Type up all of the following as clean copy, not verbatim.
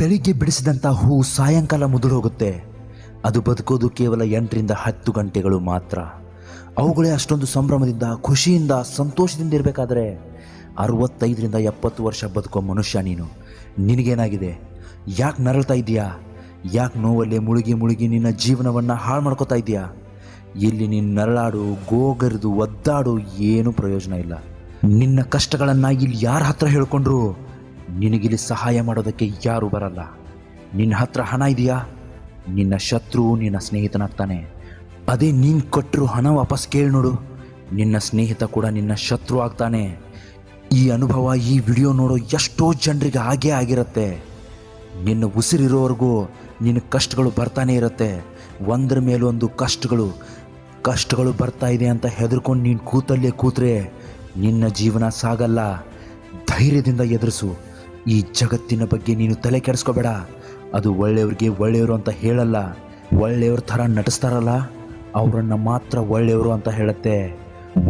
ಬೆಳಿಗ್ಗೆ ಬಿಡಿಸಿದಂಥ ಹೂ ಸಾಯಂಕಾಲ ಮುದುಡೋಗುತ್ತೆ. ಅದು ಬದುಕೋದು ಕೇವಲ 8ರಿಂದ 10 ಗಂಟೆಗಳು ಮಾತ್ರ. ಅವುಗಳೇ ಅಷ್ಟೊಂದು ಸಂಭ್ರಮದಿಂದ, ಖುಷಿಯಿಂದ, ಸಂತೋಷದಿಂದ ಇರಬೇಕಾದ್ರೆ 65ರಿಂದ 70 ವರ್ಷ ಬದುಕೋ ಮನುಷ್ಯ ನೀನು. ನಿನಗೇನಾಗಿದೆ? ಯಾಕೆ ನರಳ್ತಾ ಇದೆಯಾ? ಯಾಕೆ ನೋವಲ್ಲೇ ಮುಳುಗಿ ಮುಳುಗಿ ನಿನ್ನ ಜೀವನವನ್ನು ಹಾಳು ಮಾಡ್ಕೋತಾ ಇದೆಯಾ? ಇಲ್ಲಿ ನೀನು ನರಳಾಡು, ಗೋಗರಿದು, ಒದ್ದಾಡು, ಏನೂ ಪ್ರಯೋಜನ ಇಲ್ಲ. ನಿನ್ನ ಕಷ್ಟಗಳನ್ನು ಇಲ್ಲಿ ಯಾರ ಹತ್ರ ಹೇಳ್ಕೊಂಡ್ರು ನಿನಗಿಲ್ಲಿ ಸಹಾಯ ಮಾಡೋದಕ್ಕೆ ಯಾರೂ ಬರಲ್ಲ. ನಿನ್ನ ಹತ್ರ ಹಣ ಇದೆಯಾ? ನಿನ್ನ ಶತ್ರು ನಿನ್ನ ಸ್ನೇಹಿತನಾಗ್ತಾನೆ. ಅದೇ ನೀನು ಕೊಟ್ಟರು ಹಣ ವಾಪಸ್ ಕೇಳಿ ನೋಡು, ನಿನ್ನ ಸ್ನೇಹಿತ ಕೂಡ ನಿನ್ನ ಶತ್ರು ಆಗ್ತಾನೆ. ಈ ಅನುಭವ ಈ ವಿಡಿಯೋ ನೋಡೋ ಎಷ್ಟೋ ಜನರಿಗೆ ಹಾಗೇ ಆಗಿರುತ್ತೆ. ನಿನ್ನ ಉಸಿರಿರೋವರೆಗೂ ನಿನ್ನ ಕಷ್ಟಗಳು ಬರ್ತಾನೆ ಇರುತ್ತೆ. ಒಂದರ ಮೇಲೊಂದು ಕಷ್ಟಗಳು ಬರ್ತಾ ಇದೆ ಅಂತ ಹೆದರ್ಕೊಂಡು ನೀನು ಕೂತಲ್ಲೇ ಕೂತ್ರೆ ನಿನ್ನ ಜೀವನ ಸಾಗಲ್ಲ. ಧೈರ್ಯದಿಂದ ಎದುರಿಸು. ಈ ಜಗತ್ತಿನ ಬಗ್ಗೆ ನೀನು ತಲೆ ಕೆಡಿಸ್ಕೋಬೇಡ. ಅದು ಒಳ್ಳೆಯವ್ರಿಗೆ ಒಳ್ಳೆಯವರು ಅಂತ ಹೇಳಲ್ಲ. ಒಳ್ಳೆಯವ್ರ ಥರ ನಟಿಸ್ತಾರಲ್ಲ ಅವರನ್ನು ಮಾತ್ರ ಒಳ್ಳೆಯವರು ಅಂತ ಹೇಳುತ್ತೆ.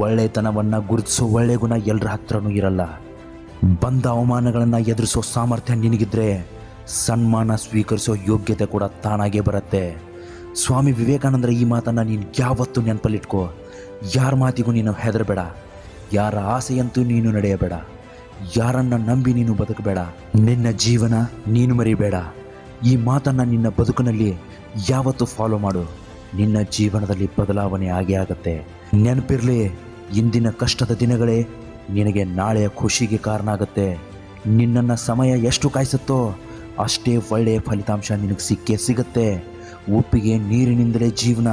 ಒಳ್ಳೆತನವನ್ನು ಗುರುತಿಸೋ ಒಳ್ಳೆಯ ಗುಣ ಎಲ್ಲರ ಹತ್ರನೂ ಇರಲ್ಲ. ಬಂದ ಅವಮಾನಗಳನ್ನು ಎದುರಿಸೋ ಸಾಮರ್ಥ್ಯ ನಿನಗಿದ್ರೆ ಸನ್ಮಾನ ಸ್ವೀಕರಿಸೋ ಯೋಗ್ಯತೆ ಕೂಡ ತಾನಾಗೇ ಬರುತ್ತೆ. ಸ್ವಾಮಿ ವಿವೇಕಾನಂದರ ಈ ಮಾತನ್ನು ನೀನು ಯಾವತ್ತೂ ನೆನಪಲ್ಲಿಟ್ಕೋ. ಯಾರ ಮಾತಿಗೂ ನೀನು ಹೆದರಬೇಡ. ಯಾರ ಆಸೆಯಂತೂ ನೀನು ನಡೆಯಬೇಡ. ಯಾರನ್ನು ನಂಬಿ ನೀನು ಬದುಕಬೇಡ. ನಿನ್ನ ಜೀವನ ನೀನು ಮರಿಬೇಡ. ಈ ಮಾತನ್ನು ನಿನ್ನ ಬದುಕಿನಲ್ಲಿ ಯಾವತ್ತೂ ಫಾಲೋ ಮಾಡು. ನಿನ್ನ ಜೀವನದಲ್ಲಿ ಬದಲಾವಣೆ ಆಗೇ ಆಗುತ್ತೆ. ನೆನಪಿರಲಿ, ಇಂದಿನ ಕಷ್ಟದ ದಿನಗಳೇ ನಿನಗೆ ನಾಳೆಯ ಖುಷಿಗೆ ಕಾರಣ ಆಗುತ್ತೆ. ನಿನ್ನನ್ನು ಸಮಯ ಎಷ್ಟು ಕಾಯಿಸುತ್ತೋ ಅಷ್ಟೇ ಒಳ್ಳೆಯ ಫಲಿತಾಂಶ ನಿನಗೆ ಸಿಕ್ಕೇ ಸಿಗುತ್ತೆ. ಒಪ್ಪಿಗೆ ನೀರಿನಿಂದಲೇ ಜೀವನ,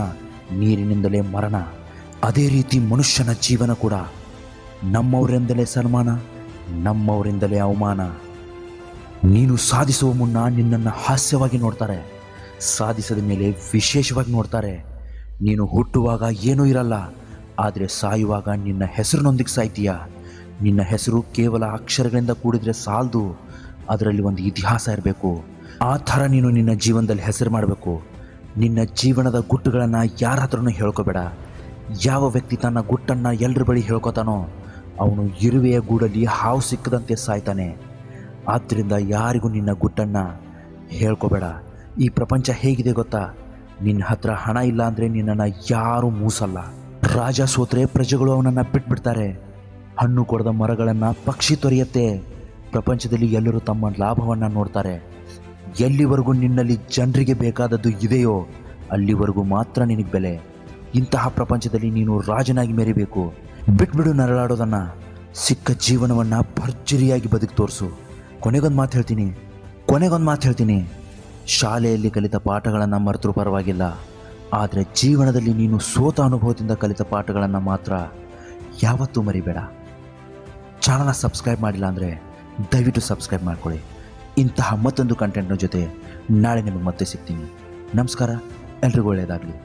ನೀರಿನಿಂದಲೇ ಮರಣ. ಅದೇ ರೀತಿ ಮನುಷ್ಯನ ಜೀವನ ಕೂಡ ನಮ್ಮವರಿಂದಲೇ ಸನ್ಮಾನ, ನಮ್ಮವರಿಂದಲೇ ಅವಮಾನ. ನೀನು ಸಾಧಿಸುವ ಮುನ್ನ ನಿನ್ನನ್ನು ಹಾಸ್ಯವಾಗಿ ನೋಡ್ತಾರೆ, ಸಾಧಿಸಿದ ಮೇಲೆ ವಿಶೇಷವಾಗಿ ನೋಡ್ತಾರೆ. ನೀನು ಹುಟ್ಟುವಾಗ ಏನೂ ಇರಲ್ಲ, ಆದರೆ ಸಾಯುವಾಗ ನಿನ್ನ ಹೆಸರಿನೊಂದಿಗೆ ಸಾಯ್ತೀಯ. ನಿನ್ನ ಹೆಸರು ಕೇವಲ ಅಕ್ಷರಗಳಿಂದ ಕೂಡಿದರೆ ಸಾಲದು, ಅದರಲ್ಲಿ ಒಂದು ಇತಿಹಾಸ ಇರಬೇಕು. ಆ ಥರ ನೀನು ನಿನ್ನ ಜೀವನದಲ್ಲಿ ಹೆಸರು ಮಾಡಬೇಕು. ನಿನ್ನ ಜೀವನದ ಗುಟ್ಟುಗಳನ್ನು ಯಾರ ಹತ್ರನೂ ಹೇಳ್ಕೋಬೇಡ. ಯಾವ ವ್ಯಕ್ತಿ ತನ್ನ ಗುಟ್ಟನ್ನು ಎಲ್ಲರ ಬಳಿ ಹೇಳ್ಕೊತಾನೋ ಅವನು ಇರುವೆಯ ಗೂಡಲ್ಲಿ ಹಾವು ಸಿಕ್ಕದಂತೆ ಸಾಯ್ತಾನೆ. ಆದ್ದರಿಂದ ಯಾರಿಗೂ ನಿನ್ನ ಗುಟ್ಟನ್ನು ಹೇಳ್ಕೋಬೇಡ. ಈ ಪ್ರಪಂಚ ಹೇಗಿದೆ ಗೊತ್ತಾ? ನಿನ್ನ ಹತ್ರ ಹಣ ಇಲ್ಲ ಅಂದರೆ ನಿನ್ನನ್ನು ಯಾರೂ ಮೂಸಲ್ಲ. ರಾಜ ಸೋತ್ರೆ ಪ್ರಜೆಗಳು ಅವನನ್ನು ಬಿಟ್ಬಿಡ್ತಾರೆ. ಹಣ್ಣು ಕೊಡದ ಮರಗಳನ್ನು ಪಕ್ಷಿ ತೊರೆಯುತ್ತೆ. ಪ್ರಪಂಚದಲ್ಲಿ ಎಲ್ಲರೂ ತಮ್ಮ ಲಾಭವನ್ನು ನೋಡ್ತಾರೆ. ಎಲ್ಲಿವರೆಗೂ ನಿನ್ನಲ್ಲಿ ಜನರಿಗೆ ಬೇಕಾದದ್ದು ಇದೆಯೋ ಅಲ್ಲಿವರೆಗೂ ಮಾತ್ರ ನಿನಗೆ ಬೆಲೆ. ಇಂತಹ ಪ್ರಪಂಚದಲ್ಲಿ ನೀನು ರಾಜನಾಗಿ ಮೆರಿಬೇಕು. ಬಿಟ್ಬಿಡು ನರಳಾಡೋದನ್ನು. ಸಿಕ್ಕ ಜೀವನವನ್ನು ಭರ್ಜರಿಯಾಗಿ ಬದುಕಿ ತೋರಿಸು. ಕೊನೆಗೊಂದು ಮಾತು ಹೇಳ್ತೀನಿ. ಶಾಲೆಯಲ್ಲಿ ಕಲಿತ ಪಾಠಗಳನ್ನು ಮರೆತರೂ ಪರವಾಗಿಲ್ಲ, ಆದರೆ ಜೀವನದಲ್ಲಿ ನೀನು ಸೋತ ಅನುಭವದಿಂದ ಕಲಿತ ಪಾಠಗಳನ್ನು ಮಾತ್ರ ಯಾವತ್ತೂ ಮರಿಬೇಡ. ಚಾನಲ್ನ ಸಬ್ಸ್ಕ್ರೈಬ್ ಮಾಡಿಲ್ಲ ಅಂದರೆ ದಯವಿಟ್ಟು ಸಬ್ಸ್ಕ್ರೈಬ್ ಮಾಡ್ಕೊಳ್ಳಿ. ಇಂತಹ ಮತ್ತೊಂದು ಕಂಟೆಂಟ್ನ ಜೊತೆ ನಾಳೆ ನಿಮಗೆ ಮತ್ತೆ ಸಿಗ್ತೀನಿ. ನಮಸ್ಕಾರ. ಎಲ್ರಿಗೂ ಒಳ್ಳೆಯದಾಗಲಿ.